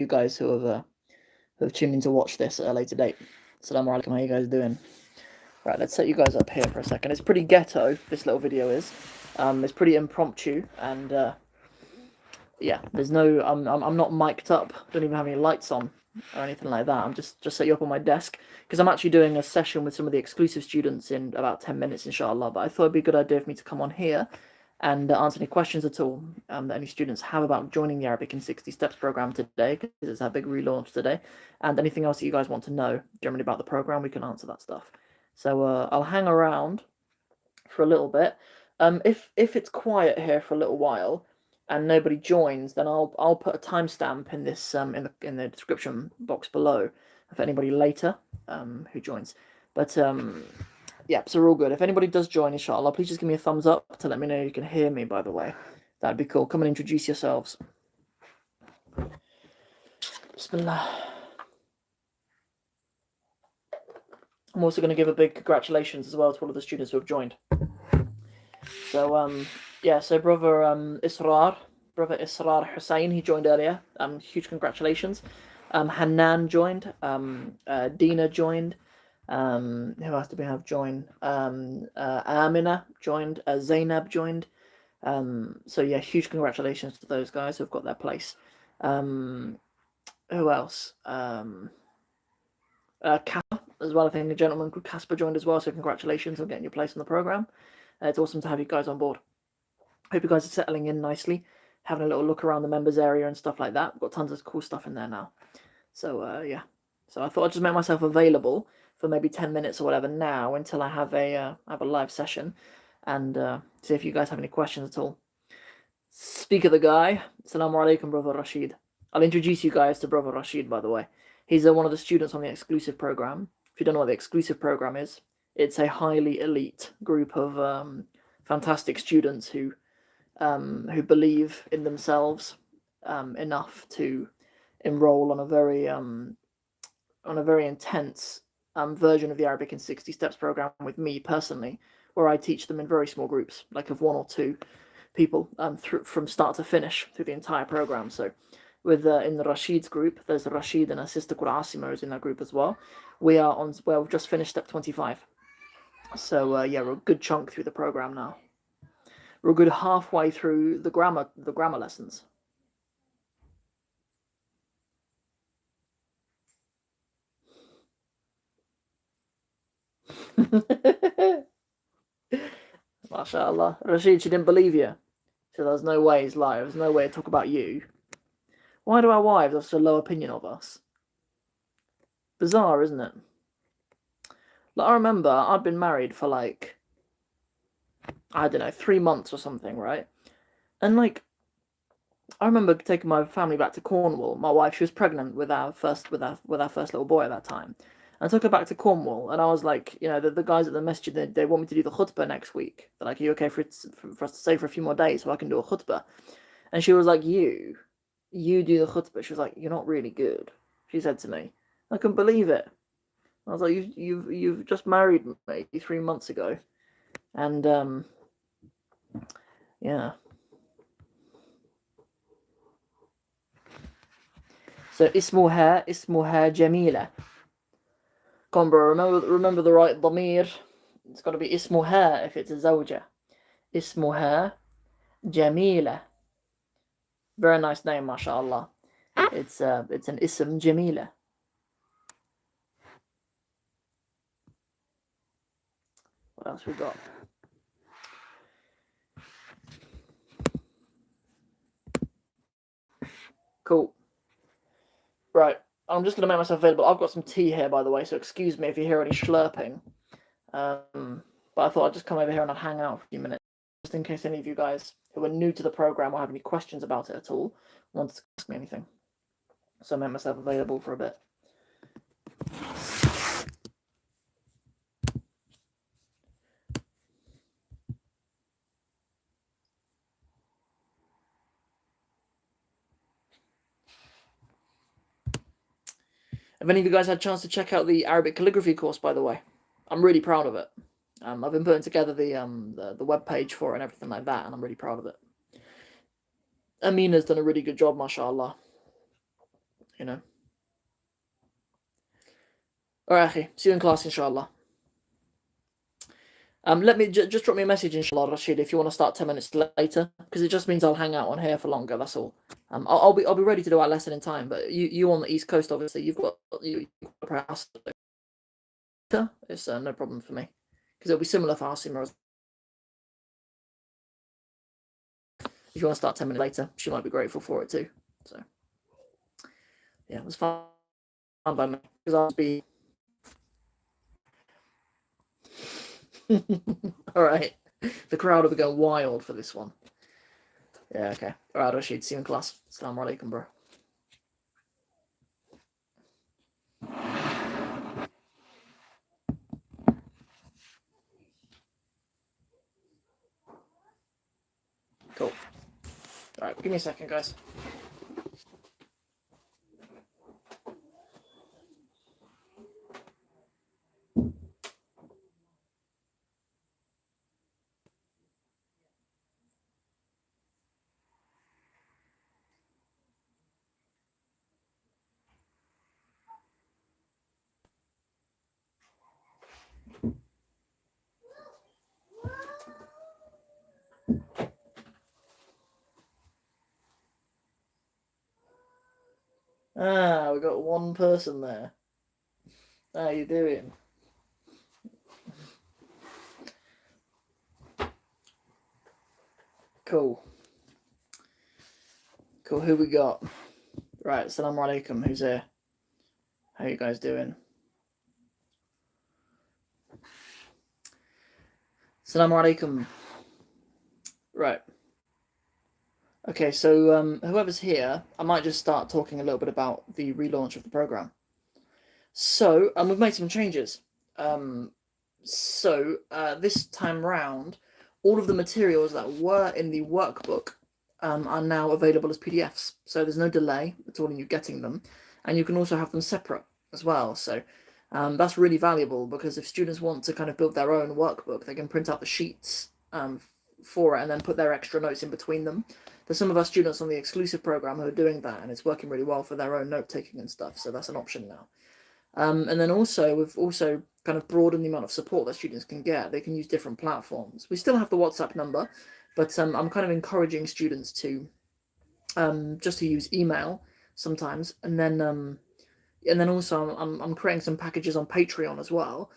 you guys who have tuned in to watch this at a later date. Assalamu alaikum, how you guys doing? Right, let's set you guys up here for a second. It's pretty ghetto, this little video is. It's pretty impromptu, and yeah, there's no, I'm not mic'd up, don't even have any lights on or anything like that. I'm just set you up on my desk, because I'm actually doing a session with some of the exclusive students in about 10 minutes, inshallah, but I thought it'd be a good idea for me to come on here and answer any questions at all that any students have about joining the Arabic in 60 Steps program today, because it's our big relaunch today, and anything else that you guys want to know generally about the program, we can answer that stuff. So I'll hang around for a little bit. If it's quiet here for a little while and nobody joins, then I'll put a timestamp in this in the description box below for anybody later who joins. But yeah, so we're all good. If anybody does join, inshallah, please just give me a thumbs up to let me know you can hear me, by the way. That'd be cool. Come and introduce yourselves. Bismillah. I'm also going to give a big congratulations as well to all of the students who have joined. So, yeah, so brother Israr Hussein, he joined earlier. Huge congratulations. Hanan joined. Dina joined. Who else did we have join? Amina joined. Zainab joined. So yeah, huge congratulations to those guys who've got their place. Who else? Casper as well. I think a gentleman called Casper joined as well. So congratulations on getting your place on the program. It's awesome to have you guys on board. Hope you guys are settling in nicely, having a little look around the members area and stuff like that. We've got tons of cool stuff in there now. So yeah, so I thought I'd just make myself available for maybe 10 minutes or whatever now until I have a live session, and see if you guys have any questions at all. Speak of the guy, Assalamu alaikum, brother Rashid. I'll introduce you guys to brother Rashid, by the way. He's one of the students on the exclusive program. If you don't know what the exclusive program is, it's a highly elite group of fantastic students who believe in themselves enough to enroll on a very intense version of the Arabic in 60 Steps program with me personally, where I teach them in very small groups, like of 1 or 2 people, from start to finish through the entire program. So with in the Rashid's group, there's Rashid and a sister called Asima who's in that group as well. We've just finished step 25. So yeah, we're a good chunk through the program now. We're a good halfway through the grammar lessons. MashaAllah. Rashid, she didn't believe you. So there's no way he's lying. There's no way to talk about you. Why do our wives have such a low opinion of us? Bizarre, isn't it? Like, I remember I'd been married for like, I don't know, 3 months or something, right? And like, I remember taking my family back to Cornwall. My wife, she was pregnant with our first little boy at that time. I took her back to Cornwall, and I was like, the guys at the masjid, they want me to do the khutbah next week. They're like, are you okay for us to stay for a few more days so I can do a khutbah? And she was like, you do the khutbah. She was like, you're not really good, she said to me. I couldn't believe it. I was like, you've just married me 3 months ago. And, yeah. So, ismuha Jamila. Come on, bro, remember the right dhamir. It's got to be ismuha if it's a zawja. Ismuha Jamila. Very nice name, mashallah. It's an ism Jamila. What else we got? Cool. Right, I'm just going to make myself available. I've got some tea here, by the way, so excuse me if you hear any slurping. But I thought I'd just come over here and I'd hang out for a few minutes, just in case any of you guys who are new to the program or have any questions about it at all wanted to ask me anything. So I made myself available for a bit. Have any of you guys had a chance to check out the Arabic calligraphy course, by the way? I'm really proud of it. I've been putting together the web page for it and everything like that, and I'm really proud of it. Amina's done a really good job, mashallah. you know. Alright, akhi. See you in class, inshallah. Let me just drop me a message, inshallah, Rashid, if you want to start 10 minutes later, because it just means I'll hang out on here for longer. That's all. I'll be ready to do our lesson in time. But you on the East Coast, obviously, you've got perhaps it's no problem for me, because it'll be similar for Hasima. If you want to start 10 minutes later, she might be grateful for it too. So yeah, it was fun by me, because I'll be all right. The crowd will be going wild for this one. Yeah, okay. All right, Rashid, see you in class. Assalamu alaikum, bro. Cool. All right, give me a second, guys. Ah, we got one person there. How you doing? Cool. Cool, who we got? Right, assalamu alaikum, who's here? How you guys doing? Assalamu alaikum. Right. Okay, so whoever's here, I might just start talking a little bit about the relaunch of the program. So, we've made some changes. This time round, all of the materials that were in the workbook are now available as PDFs. So there's no delay at all in you getting them, and you can also have them separate as well. So that's really valuable, because if students want to kind of build their own workbook, they can print out the sheets for it and then put their extra notes in between them. There's some of our students on the exclusive program who are doing that, and it's working really well for their own note taking and stuff. So that's an option now. And then also, we've also kind of broadened the amount of support that students can get. They can use different platforms. We still have the WhatsApp number, but I'm kind of encouraging students to just to use email sometimes, and then also I'm creating some packages on Patreon as well.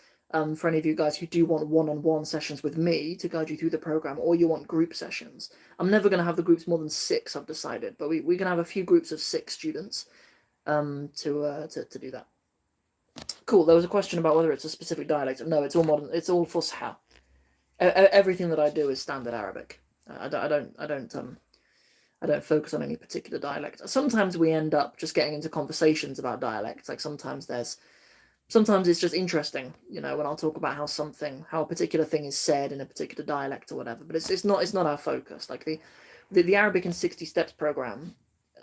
For any of you guys who do want one-on-one sessions with me to guide you through the program, or you want group sessions. I'm never going to have the groups more than 6, I've decided, but we can have a few groups of 6 students to do that. Cool. There was a question about whether it's a specific dialect. No, it's all modern. It's all Fusha. Everything that I do is standard Arabic. I don't focus on any particular dialect. Sometimes we end up just getting into conversations about dialects. Like sometimes it's just interesting, when I'll talk about how a particular thing is said in a particular dialect or whatever. But it's not our focus. Like the Arabic in 60 Steps program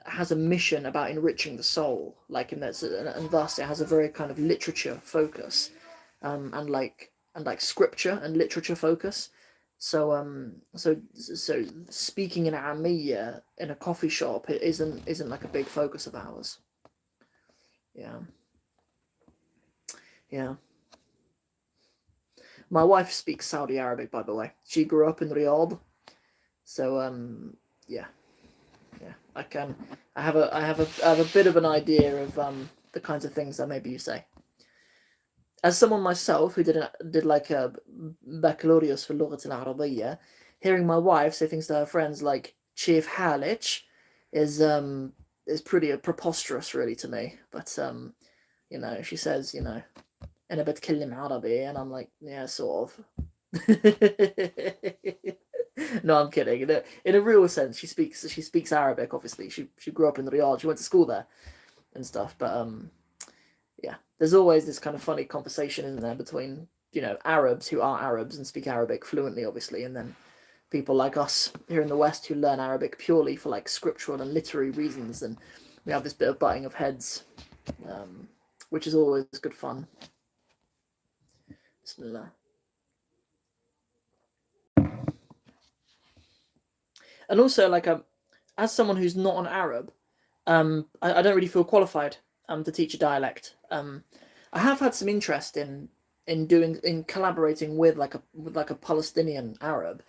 has a mission about enriching the soul, like and thus it has a very kind of literature focus, and like scripture and literature focus. So speaking in Aramiya in a coffee shop, it isn't like a big focus of ours. Yeah. My wife speaks Saudi Arabic, by the way. She grew up in Riyadh, so yeah. I have a bit of an idea of the kinds of things that maybe you say. As someone myself who did like a baccalaureus for Lughat al-Arabiyya, hearing my wife say things to her friends like "Chief Halich" is pretty preposterous, really, to me. But she says, "أنا بتكلم عربي," and I'm like, yeah, sort of. No, I'm kidding. In a real sense, she speaks Arabic. Obviously, she grew up in Riyadh. She went to school there and stuff. But yeah, there's always this kind of funny conversation, isn't there, between Arabs who are Arabs and speak Arabic fluently, obviously, and then people like us here in the West who learn Arabic purely for like scriptural and literary reasons, and we have this bit of butting of heads, which is always good fun. Bismillah. And also, like, as someone who's not an Arab, I don't really feel qualified to teach a dialect. I have had some interest in collaborating with like a Palestinian Arab,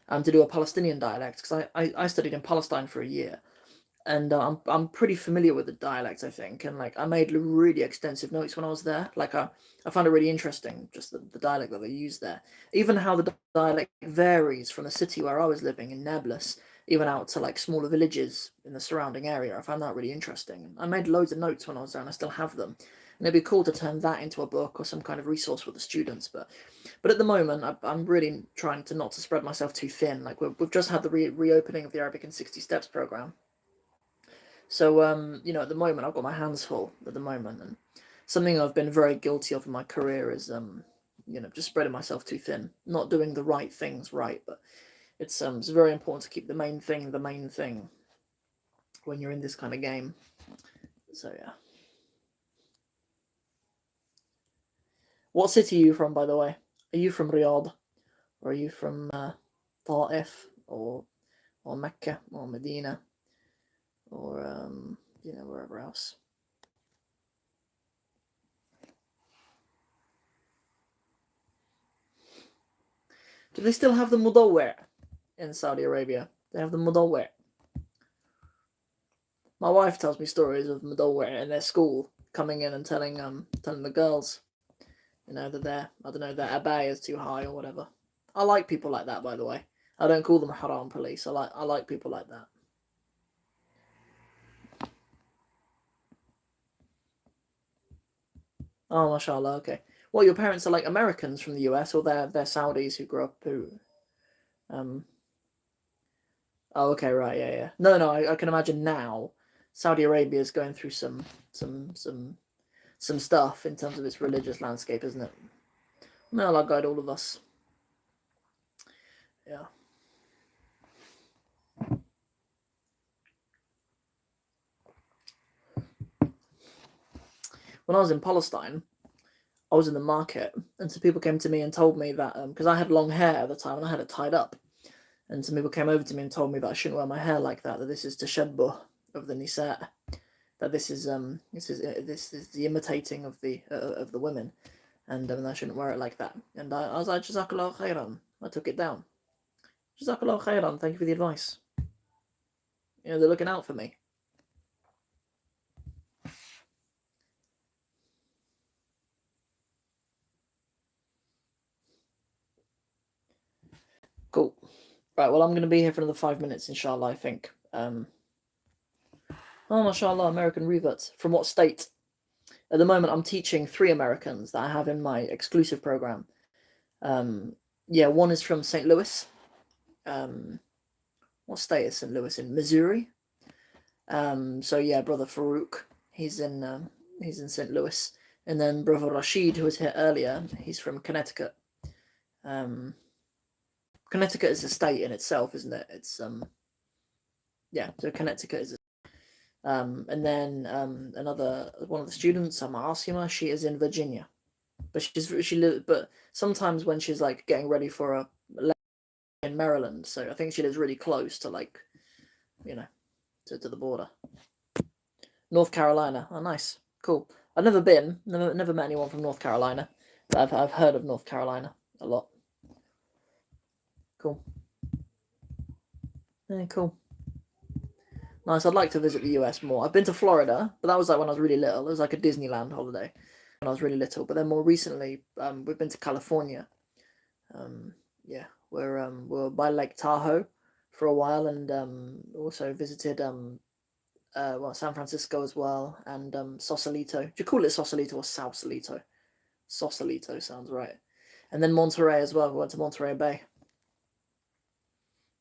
to do a Palestinian dialect, because I studied in Palestine for a year, and I'm pretty familiar with the dialect, I think, and like I made really extensive notes when I was there. Like I found it really interesting, just the dialect that they use there, even how the dialect varies from the city where I was living in Nablus, even out to like smaller villages in the surrounding area. I found that really interesting. I made loads of notes when I was there, and I still have them. And it'd be cool to turn that into a book or some kind of resource for the students. But at the moment, I'm really trying to not to spread myself too thin. Like we've just had the reopening of the Arabic in 60 Steps program, so at the moment I've got my hands full at the moment, and something I've been very guilty of in my career is just spreading myself too thin, not doing the right things right. But it's very important to keep the main thing when you're in this kind of game. So yeah. What city are you from, by the way? Are you from Riyadh, or are you from Ta'if, or Mecca, or Medina, or wherever else? Do they still have the mudawwir in Saudi Arabia? They have the mudawwir. My wife tells me stories of mudawwir in their school coming in and telling the girls, that I don't know, their abaya is too high or whatever. I like people like that, by the way. I don't call them haram police. I like people like that. Oh, mashallah. Okay. Well, your parents are like Americans from the US, or they're Saudis who grew up who. Um. Oh, okay. Right. Yeah. Yeah. No. No. I can imagine now. Saudi Arabia is going through some some some stuff in terms of its religious landscape, isn't it? May Allah guide all of us. Yeah. When I was in Palestine, I was in the market, and some people came to me and told me that because I had long hair at the time and I had it tied up, and some people came over to me and told me that I shouldn't wear my hair like that. That this is tashabbuh of the nisa. That this is the imitating of the women, and I shouldn't wear it like that. And I was like, Jazakallah khairan. I took it down. Jazakallah khairan. Thank you for the advice. They're looking out for me. Cool. Right. Well, I'm going to be here for another 5 minutes, inshallah. I think. Oh, mashallah, American reverts. From what state? At the moment, I'm teaching 3 Americans that I have in my exclusive program. Yeah, one is from St. Louis. What state is St. Louis in? Missouri. So yeah, brother Farouk, he's in St. Louis, and then brother Rashid, who was here earlier, he's from Connecticut. Um, Connecticut is a state in itself, isn't it? It's yeah. So Connecticut is. And then another one of the students, Asima, she is in Virginia, but but sometimes when she's like getting ready for a in Maryland, so I think she lives really close to like, you know, to the border. North Carolina. Oh, nice, cool. I've never been, never met anyone from North Carolina, but I've heard of North Carolina a lot. Cool. Yeah, cool. Nice. I'd like to visit the US more. I've been to Florida, but that was like when I was really little. It was like a Disneyland holiday when I was really little. But then more recently, we've been to California. Yeah, we're by Lake Tahoe for a while, and also visited San Francisco as well, and Sausalito. Do you call it Sausalito or Sausalito? Sausalito sounds right. And then Monterey as well. We went to Monterey Bay.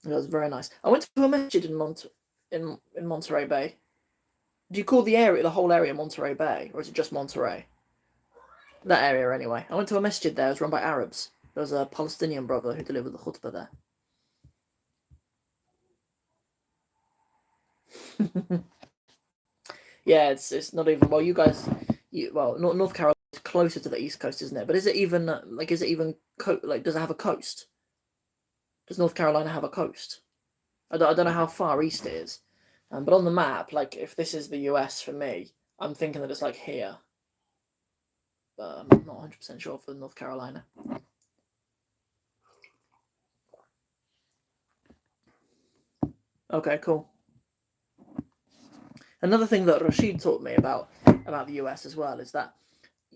It was very nice. I went to a masjid in Monterey Bay. Do you call the whole area Monterey Bay, or is it just Monterey? That area anyway. I went to a masjid there. It was run by Arabs. There was a Palestinian brother who delivered the khutbah there. Yeah, it's not even well. You guys, North Carolina is closer to the East Coast, isn't it? But is it even like is it even like does it have a coast? Does North Carolina have a coast? I don't know how far east it is, But on the map, like if this is the US for me, I'm thinking that it's like here. But I'm not 100% sure for North Carolina. Okay, cool. Another thing that Rashid taught me about the US as well is that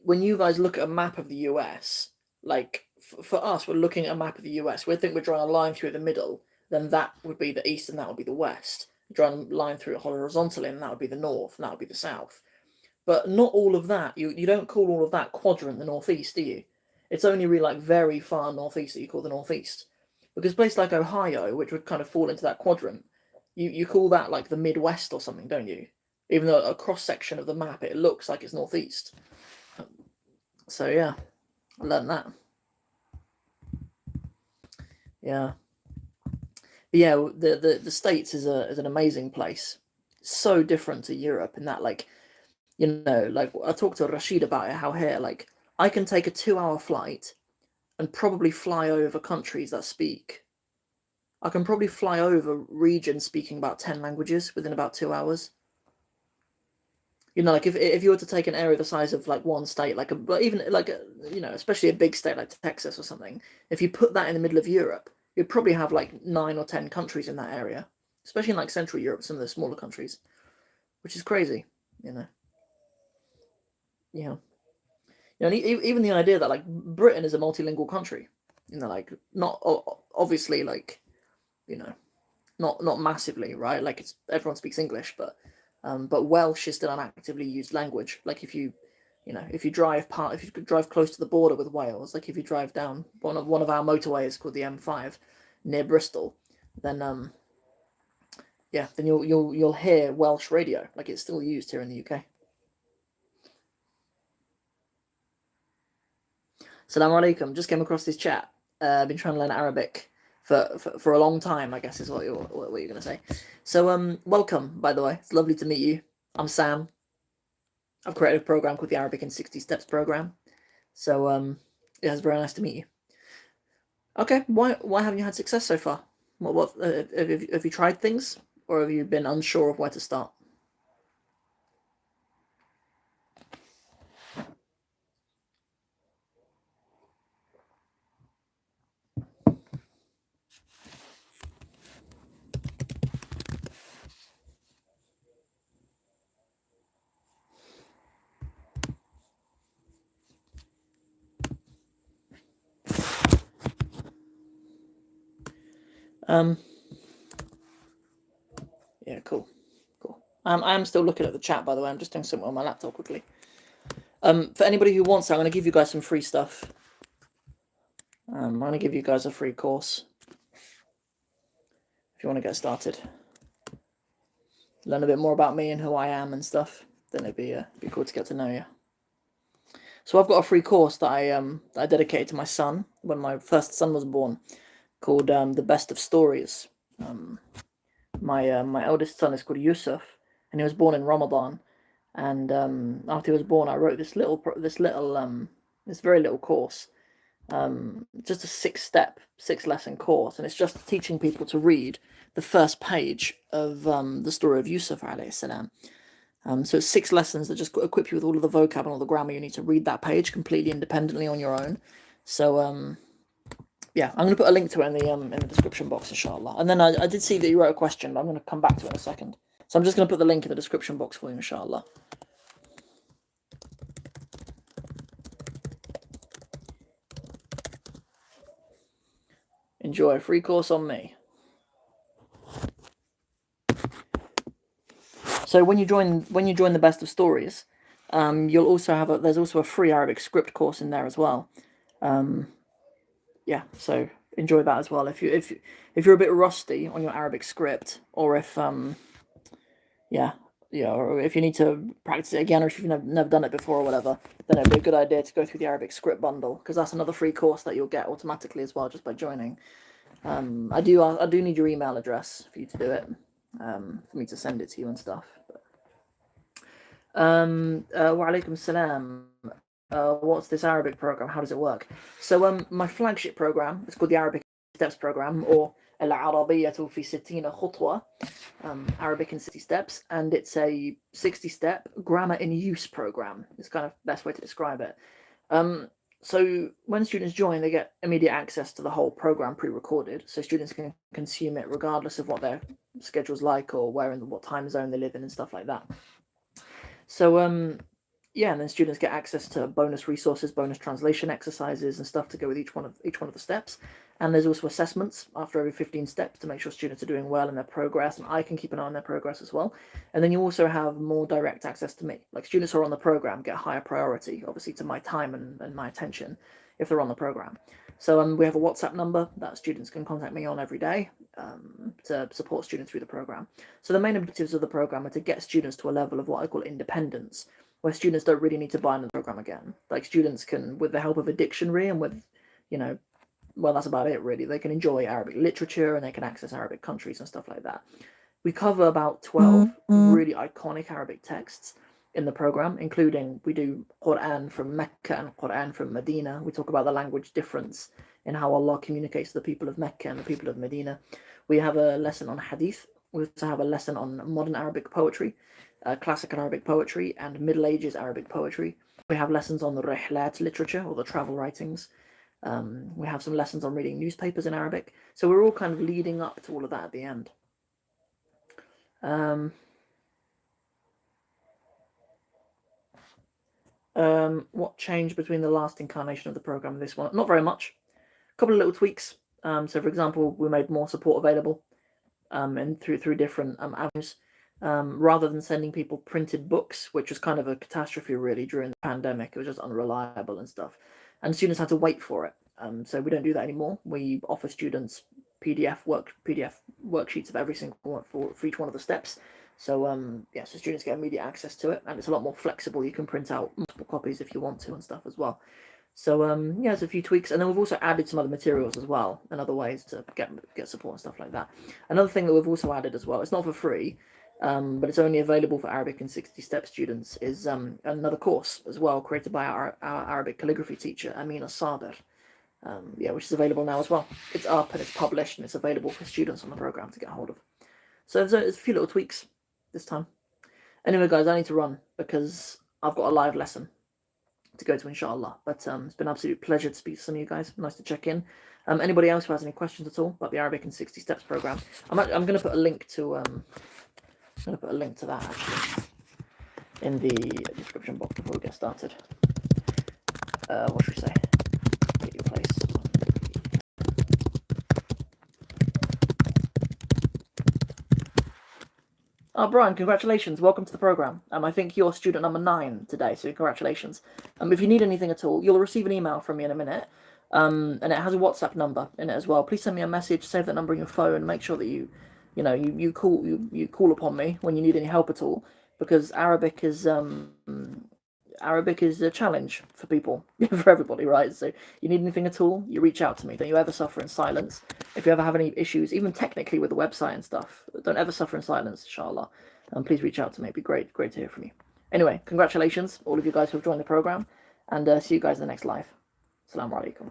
when you guys look at a map of the US, like for us, we're looking at a map of the US. We think we're drawing a line through the middle, then that would be the east and that would be the west. Drawing a line through it horizontally, and that would be the north, and that would be the south. But not all of that. You don't call all of that quadrant the northeast, do you? It's only really like very far northeast that you call the northeast. Because places like Ohio, which would kind of fall into that quadrant, you call that like the Midwest or something, don't you? Even though a cross section of the map it looks like it's northeast. So yeah, I learned that. Yeah, but yeah. The States is an amazing place. So different to Europe in that, like, like I talked to Rashid about it. How here, like, I can take a 2-hour flight and probably fly over countries that speak. I can probably fly over regions speaking about 10 languages within about 2 hours. Like if you were to take an area the size of like one state, like but even like especially a big state like Texas or something, if you put that in the middle of Europe, you'd probably have like 9 or 10 countries in that area, especially in like Central Europe, some of the smaller countries, which is crazy, you know. Yeah, and even the idea that like Britain is a multilingual country, like not obviously like you know not massively, right? Like it's everyone speaks English, but Welsh is still an actively used language. Like if you drive close to the border with Wales, like if you drive down one of our motorways called the M5 near Bristol, then then you'll hear Welsh radio. Like it's still used here in the UK. Assalamu alaikum. Just came across this chat. I've been trying to learn Arabic for a long time, I guess is what you're going to say. So welcome, by the way. It's lovely to meet you. I'm Sam. I've created a program called the Arabic in 60 Steps program. So yeah, it's very nice to meet you. Okay, why haven't you had success so far? What have you tried things, or have you been unsure of where to start? Yeah, cool. I am still looking at the chat, by the way. I'm just doing something on my laptop quickly. For anybody who wants, I'm going to give you guys some free stuff. I'm going to give you guys a free course if you want to get started. Learn a bit more about me and who I am and stuff. Then it'd be cool to get to know you. So I've got a free course that I dedicated to my son when my first son was born, called The Best of Stories. My eldest son is called Yusuf, and he was born in Ramadan. And after he was born, I wrote this very little course, just a 6-lesson course, and it's just teaching people to read the first page of the story of Yusuf alayhi salam. So it's 6 lessons that just equip you with all of the vocab and all the grammar you need to read that page completely independently on your own. So yeah, I'm going to put a link to it in the description box, inshallah. And then I did see that you wrote a question, but I'm going to come back to it in a second. So I'm just going to put the link in the description box for you, inshallah. Enjoy a free course on me. So when you join the Best of Stories, you'll also have there's also a free Arabic script course in there as well. Yeah, so enjoy that as well. If you're a bit rusty on your Arabic script, or if or if you need to practice it again, or if you've never done it before or whatever, then it'd be a good idea to go through the Arabic script bundle, because that's another free course that you'll get automatically as well just by joining. I do need your email address for you to do it, for me to send it to you and stuff. Wa alaikum salam. What's this Arabic program? How does it work? So my flagship program is called the Arabic Steps program, or العربية في 60 خطوة, Arabic in 60 steps, and it's a 60-step grammar in use program. It's kind of the best way to describe it. So when students join, they get immediate access to the whole program pre-recorded, so students can consume it regardless of what their schedule's like or what time zone they live in and stuff like that. So yeah, and then students get access to bonus resources, bonus translation exercises and stuff to go with each one of the steps. And there's also assessments after every 15 steps to make sure students are doing well in their progress, and I can keep an eye on their progress as well. And then you also have more direct access to me. Like, students who are on the program get higher priority, obviously, to my time and my attention if they're on the program. So we have a WhatsApp number that students can contact me on every day to support students through the program. So the main objectives of the program are to get students to a level of what I call independence, where students don't really need to buy into the program again. Like, students can, with the help of a dictionary and with, well, that's about it really. They can enjoy Arabic literature and they can access Arabic countries and stuff like that. We cover about 12 really iconic Arabic texts in the program, including, we do Quran from Mecca and Quran from Medina. We talk about the language difference in how Allah communicates to the people of Mecca and the people of Medina. We have a lesson on Hadith. We also have a lesson on modern Arabic poetry, classical Arabic poetry, and Middle Ages Arabic poetry. We have lessons on the Rihlat literature, or the travel writings. We have some lessons on reading newspapers in Arabic. So we're all kind of leading up to all of that at the end. What changed between the last incarnation of the program and this one? Not very much. A couple of little tweaks. So, for example, we made more support available and through different avenues. Rather than sending people printed books, which was kind of a catastrophe really during the pandemic. It was just unreliable and stuff, and students had to wait for it. So we don't do that anymore. We offer students PDF worksheets of every single one for each one of the steps. So yeah, so students get immediate access to it, and it's a lot more flexible. You can print out multiple copies if you want to and stuff as well. So yeah, there's a few tweaks, and then we've also added some other materials as well and other ways to get support and stuff like that. Another thing that we've also added as well, it's not for free, but it's only available for Arabic and 60-step students, is another course as well, created by our Arabic calligraphy teacher, Amina Saber. Yeah, which is available now as well. It's up and it's published and it's available for students on the program to get hold of. So there's a few little tweaks this time. Anyway, guys, I need to run because I've got a live lesson to go to, inshallah. But it's been an absolute pleasure to speak to some of you guys. Nice to check in. Anybody else who has any questions at all about the Arabic in 60 Steps program, I'm going to put a link to that actually in the description box before we get started. What should we say? Get your place. Oh, Brian, congratulations. Welcome to the program. I think you're student number 9 today, so congratulations. If you need anything at all, you'll receive an email from me in a minute. And it has a WhatsApp number in it as well. Please send me a message, save that number in your phone, make sure that you call upon me when you need any help at all, because Arabic is a challenge for people, for everybody, right? So you need anything at all, you reach out to me. Don't you ever suffer in silence. If you ever have any issues, even technically with the website and stuff, don't ever suffer in silence, inshallah. Please reach out to me. It'd be great to hear from you. Anyway, congratulations, all of you guys who have joined the program, and see you guys in the next live. Assalamu alaikum.